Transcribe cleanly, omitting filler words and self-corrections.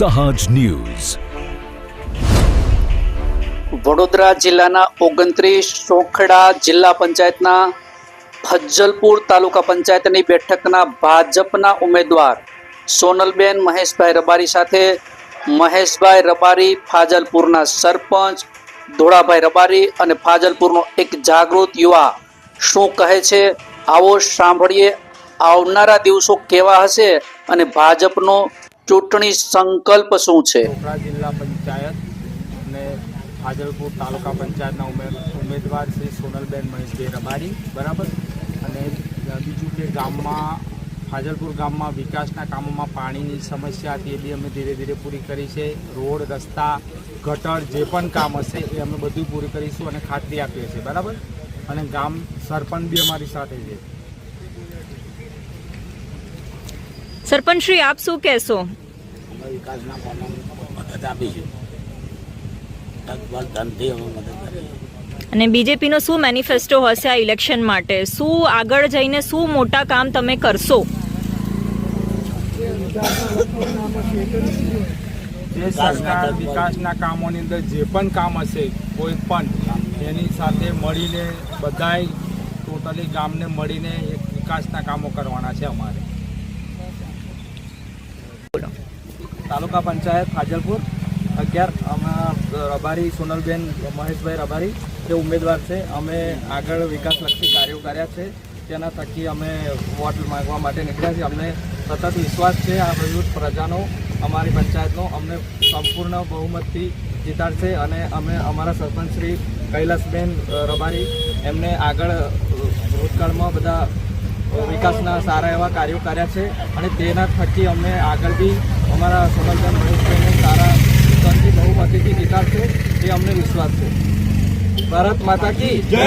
સહાજ news. Vadodara જિલ્લાના 29 સોખડા જિલ્લા પંચાયતના ફજ્જલપુર તાલુકા પંચાયતની બેઠકના ભાજપના ઉમેદવાર સોનલબેન મહેશભાઈ રબારી સાથે મહેશભાઈ રબારી, ફાજલપુરના સરપંચ ધોળાભાઈ રબારી અને ફાજલપુરનો એક જાગૃત યુવા શું કહે છે, આવો સાંભળીએ. આવનારા દિવસો કેવા હશે અને ભાજપનો ચૂંટણી સંકલ્પ શું છે. સોખડા જિલ્લા પંચાયત અને ફાજલપુર તાલુકા પંચાયતના ઉમેદવાર શ્રી સોનલબેન મહેશભાઈ રબારી, બરાબર. અને બીજું કે ગામમાં ફાજલપુર ગામમાં વિકાસના કામોમાં પાણીની સમસ્યા હતી, એ બી અમે ધીરે ધીરે પૂરી કરી છે. રોડ, રસ્તા, ગટર જે પણ કામ હશે એ અમે બધું પૂરી કરીશું અને ખાતરી આપીએ છીએ, બરાબર. અને ગામ સરપંચ બી અમારી સાથે છે. સરપંચ શ્રી, આપ શું કહેશો? વિકાસના કામોમાં મદદ આપીશું, ધનથી અમે મદદ કરીશું. અને બીજેપીનો શું મેનિફેસ્ટો હશે આ ઇલેક્શન માટે? શું આગળ જઈને શું મોટા કામ તમે કરશો? જે સરકાર વિકાસના કામોની અંદર જે પણ કામ હશે, કોઈ પણ એની સાથે મળીને બધાય ટોટલી ગામને મળીને એક વિકાસના કામો કરવાના છે અમારે. તાલુકા પંચાયત ફાજલપુર 11 અમે રબારી સોનલબેન મહેશભાઈ રબારી તે ઉમેદવાર છે. અમે આગળ વિકાસલક્ષી કાર્યો કર્યા છે, તેના થકી અમે વોટ માંગવા માટે નીકળ્યા છીએ. અમને સતત વિશ્વાસ છે આ વિરુદ્ધ પ્રજાનો, અમારી પંચાયતનો અમને સંપૂર્ણ બહુમતથી જીતાડશે. અને અમે અમારા સરપંચ શ્રી કૈલાસબેન રબારી એમને આગળ ભૂતકાળમાં બધા વિકાસના સારા એવા કાર્યો કર્યા છે અને તેના થકી અમે આગળ બી અમારા સોનલબેન મહેશભાઈને સારા બહુમતીથી જીતાડશે એ અમને વિશ્વાસ છે. ભારત માતા કી જય.